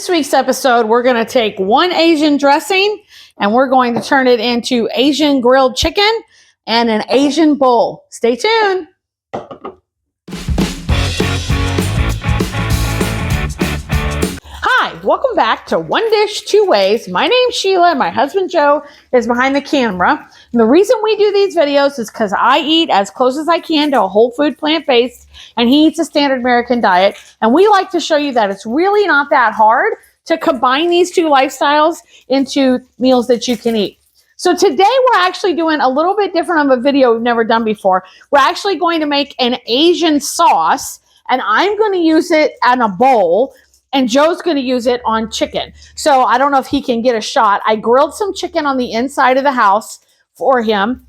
this week's episode, we're going to take one Asian dressing and we're going to turn it into Asian grilled chicken and an Asian bowl. Stay tuned. Hi, welcome back to One Dish, Two Ways. My name's Sheila and my husband Joe is behind the camera. And the reason we do these videos is because I eat as close as I can to a whole food plant-based and he eats a standard American diet. And we like to show you that it's really not that hard to combine these two lifestyles into meals that you can eat. So today we're actually doing a little bit different of a video we've never done before. We're actually going to make an Asian sauce and I'm going to use it in a bowl. And Joe's going to use it on chicken. So I don't know if he can get a shot. I grilled some chicken on the inside of the house for him.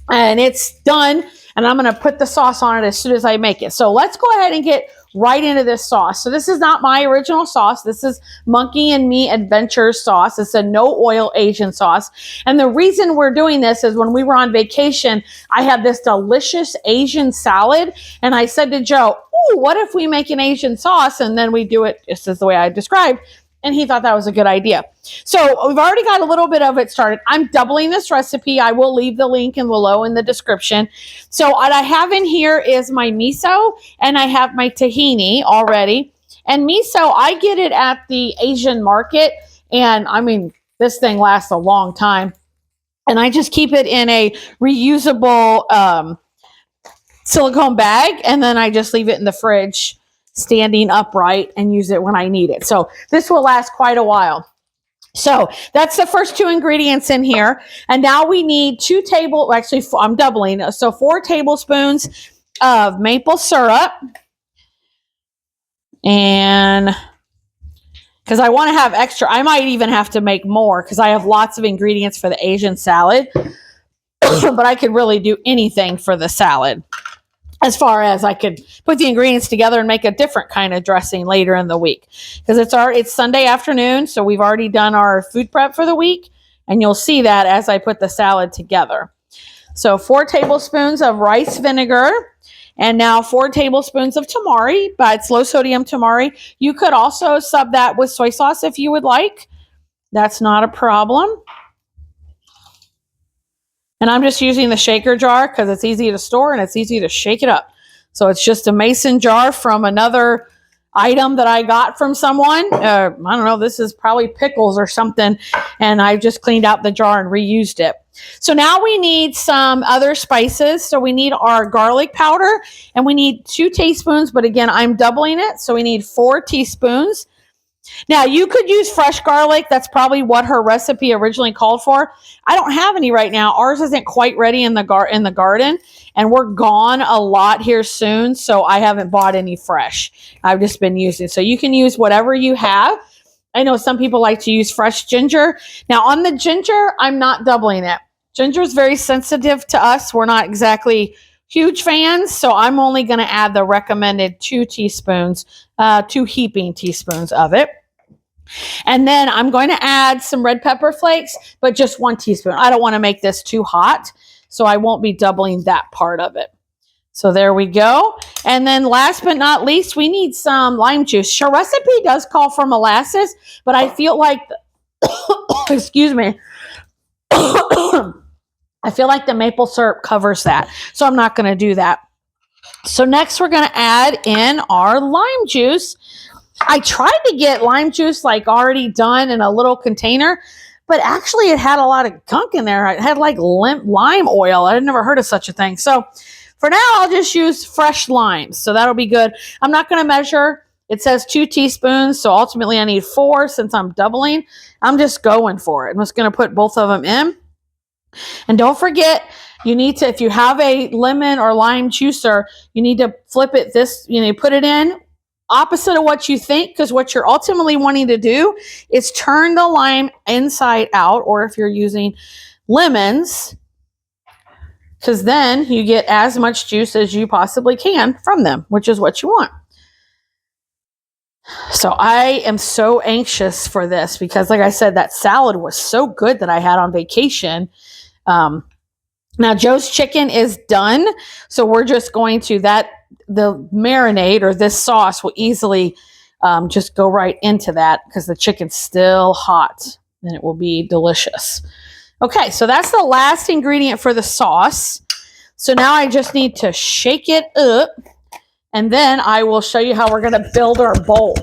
And it's done. And I'm going to put the sauce on it as soon as I make it. So let's go ahead and get right into this sauce. So this is not my original sauce. This is Monkey and Me Adventure sauce. It's a no oil Asian sauce. And the reason we're doing this is when we were on vacation, I had this delicious Asian salad. And I said to Joe, what if we make an Asian sauce and then we do it just as the way I described? And he thought that was a good idea. So we've already got a little bit of it started. I'm doubling this recipe. I will leave the link below in the description. So what I have in here is my miso and I have my tahini already. And miso, I get it at the Asian market. And I mean, this thing lasts a long time. And I just keep it in a reusable silicone bag, and then I just leave it in the fridge standing upright and use it when I need it. So this will last quite a while. So that's the first two ingredients in here. And now we need I'm doubling. So 4 tablespoons of maple syrup. And because I want to have extra, I might even have to make more because I have lots of ingredients for the Asian salad. But I could really do anything for the salad. As far as I could put the ingredients together and make a different kind of dressing later in the week. Because it's Sunday afternoon, so we've already done our food prep for the week. And you'll see that as I put the salad together. So 4 tablespoons of rice vinegar. And now 4 tablespoons of tamari, but it's low sodium tamari. You could also sub that with soy sauce if you would like. That's not a problem. And I'm just using the shaker jar because it's easy to store and it's easy to shake it up. So it's just a mason jar from another item that I got from someone. I don't know, this is probably pickles or something. And I just cleaned out the jar and reused it. So now we need some other spices. So we need our garlic powder and we need 2 teaspoons. But again, I'm doubling it. So we need 4 teaspoons. Now, you could use fresh garlic. That's probably what her recipe originally called for. I don't have any right now. Ours isn't quite ready in the garden, and we're gone a lot here soon, so I haven't bought any fresh. I've just been using. So you can use whatever you have. I know some people like to use fresh ginger. Now, on the ginger, I'm not doubling it. Ginger is very sensitive to us. We're not exactly huge fans, so I'm only going to add the recommended 2 teaspoons, 2 heaping teaspoons of it. And then I'm going to add some red pepper flakes, but just 1 teaspoon. I don't want to make this too hot, so I won't be doubling that part of it. So there we go. And then last but not least, we need some lime juice. Her recipe does call for molasses, but I feel like, excuse me, I feel like the maple syrup covers that, so I'm not going to do that. So next we're going to add in our lime juice. I tried to get lime juice like already done in a little container, but actually it had a lot of gunk in there. It had like lime oil. I had never heard of such a thing. So for now, I'll just use fresh limes. So that'll be good. I'm not going to measure. It says 2 teaspoons. So ultimately I need 4 since I'm doubling. I'm just going for it. I'm just going to put both of them in. And don't forget, you need to, if you have a lemon or lime juicer, you need to flip it put it in opposite of what you think, because what you're ultimately wanting to do is turn the lime inside out, or if you're using lemons, because then you get as much juice as you possibly can from them, which is what you want. So I am so anxious for this because, like I said, that salad was so good that I had on vacation. Now Joe's chicken is done, so we're just going to the marinade or this sauce will easily just go right into that because the chicken's still hot and it will be delicious. Okay, so that's the last ingredient for the sauce. So now I just need to shake it up, and then I will show you how we're going to build our bowl.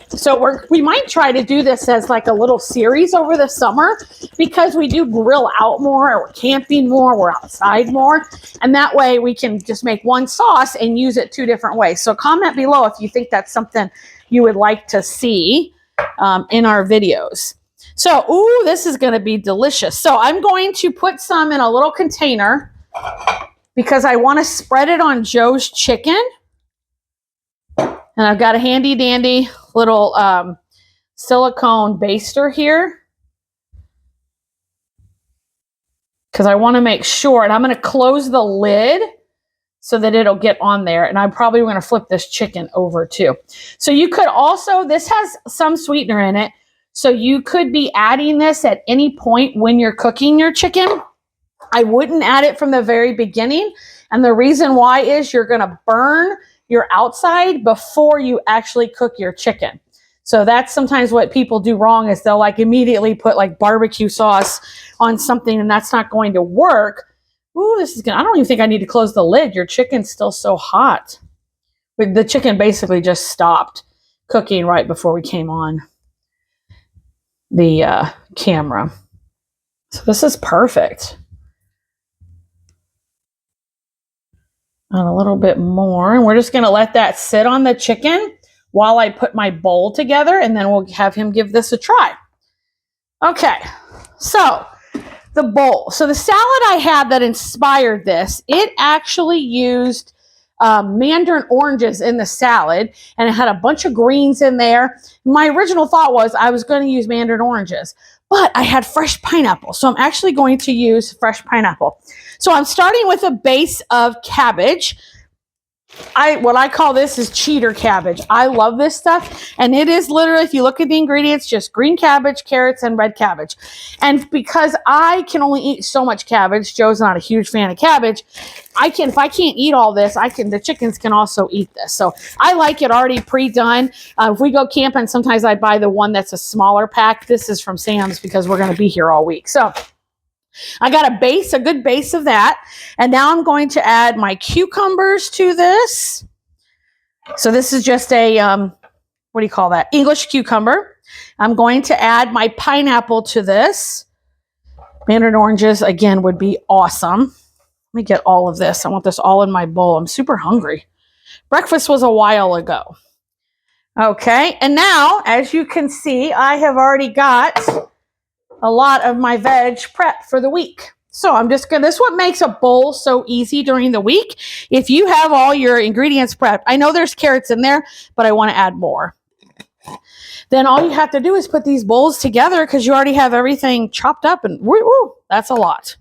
So we might try to do this as like a little series over the summer because we do grill out more, or we're camping more, we're outside more. And that way we can just make one sauce and use it 2 different ways. So comment below if you think that's something you would like to see in our videos. So, ooh, this is going to be delicious. So I'm going to put some in a little container because I want to spread it on Joe's chicken. And I've got a handy dandy little silicone baster here because I want to make sure, and I'm going to close the lid so that it'll get on there. And I'm probably going to flip this chicken over too. So you could also, this has some sweetener in it, so you could be adding this at any point when you're cooking your chicken. I wouldn't add it from the very beginning. And the reason why is you're going to burn your outside before you actually cook your chicken. So that's sometimes what people do wrong, is they'll like immediately put like barbecue sauce on something, and that's not going to work. Ooh, this is gonna, I don't even think I need to close the lid. Your chicken's still so hot. But the chicken basically just stopped cooking right before we came on the camera. So this is perfect. And a little bit more, and we're just going to let that sit on the chicken while I put my bowl together, and then we'll have him give this a try. Okay, so the bowl. So the salad I had that inspired this, it actually used mandarin oranges in the salad, and it had a bunch of greens in there. My original thought was I was going to use mandarin oranges, but I had fresh pineapple, so I'm actually going to use fresh pineapple. So I'm starting with a base of cabbage. What I call this is cheater cabbage. I love this stuff, and it is literally, if you look at the ingredients, just green cabbage, carrots, and red cabbage. And because I can only eat so much cabbage, Joe's not a huge fan of cabbage, if I can't eat all this, the chickens can also eat this. So I like it already pre-done. If we go camping, sometimes I buy the one that's a smaller pack. This is from Sam's because we're going to be here all week. So I got a good base of that. And now I'm going to add my cucumbers to this. So this is just a, what do you call that? English cucumber. I'm going to add my pineapple to this. Mandarin oranges, again, would be awesome. Let me get all of this. I want this all in my bowl. I'm super hungry. Breakfast was a while ago. Okay, and now, as you can see, I have already got a lot of my veg prep for the week. So I'm just going to, this is what makes a bowl so easy during the week. If you have all your ingredients prepped, I know there's carrots in there, but I want to add more. Then all you have to do is put these bowls together because you already have everything chopped up, and woo, that's a lot.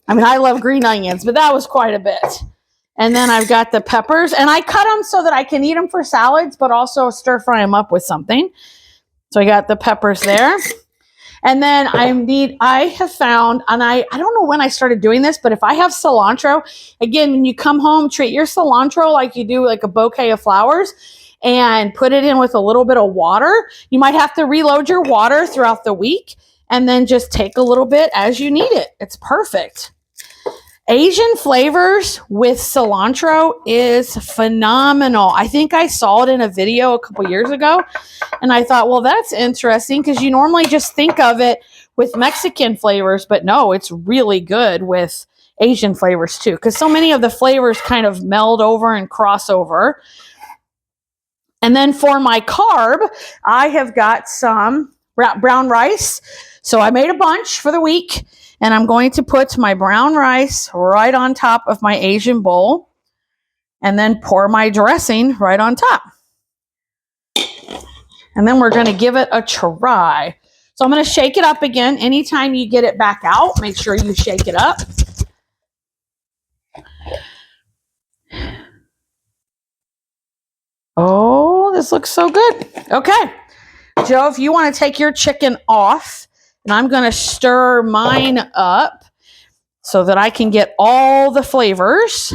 I mean, I love green onions, but that was quite a bit. And then I've got the peppers, and I cut them so that I can eat them for salads, but also stir fry them up with something. So I got the peppers there. And then I have found, and I don't know when I started doing this, but if I have cilantro, again, when you come home, treat your cilantro like you do like a bouquet of flowers and put it in with a little bit of water. You might have to reload your water throughout the week and then just take a little bit as you need it. It's perfect. Asian flavors with cilantro is phenomenal. I think I saw it in a video a couple years ago, and I thought, well, that's interesting because you normally just think of it with Mexican flavors, but no, it's really good with Asian flavors too, because so many of the flavors kind of meld over and cross over. And then for my carb, I have got some brown rice. So I made a bunch for the week. And I'm going to put my brown rice right on top of my Asian bowl and then pour my dressing right on top. And then we're going to give it a try. So I'm going to shake it up again. Anytime you get it back out, make sure you shake it up. Oh, this looks so good. Okay. Joe, if you want to take your chicken off, and I'm going to stir mine up so that I can get all the flavors.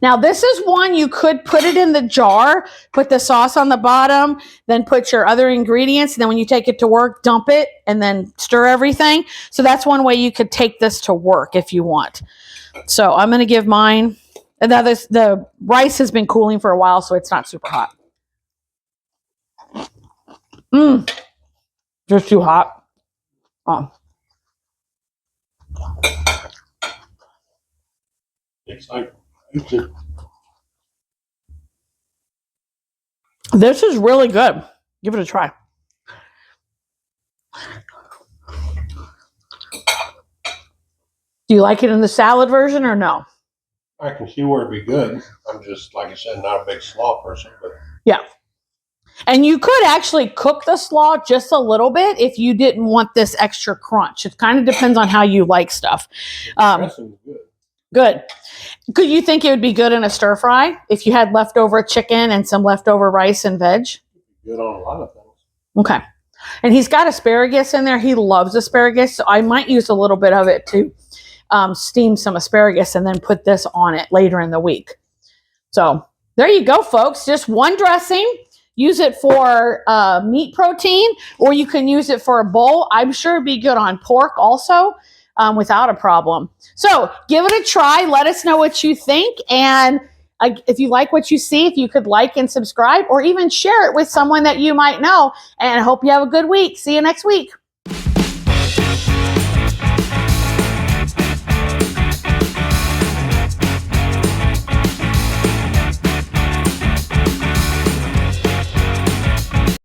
Now, this is one you could put it in the jar, put the sauce on the bottom, then put your other ingredients. And then when you take it to work, dump it and then stir everything. So that's one way you could take this to work if you want. So I'm going to give mine. And now the rice has been cooling for a while, so it's not super hot. Just too hot. Oh. It's like This is really good. Give it a try. Do you like it in the salad version or no? I can see where it'd be good. I'm just, like I said, not a big slaw person, but Yeah. And you could actually cook the slaw just a little bit if you didn't want this extra crunch. It kind of depends on how you like stuff. the dressing's good. Good. Could you think it would be good in a stir fry if you had leftover chicken and some leftover rice and veg? Good on a lot of things. Okay. And he's got asparagus in there. He loves asparagus. So I might use a little bit of it to steam some asparagus and then put this on it later in the week. So there you go, folks. Just one dressing. Use it for meat protein, or you can use it for a bowl. I'm sure it'd be good on pork also without a problem. So give it a try. Let us know what you think. And if you like what you see, if you could like and subscribe or even share it with someone that you might know. And I hope you have a good week. See you next week.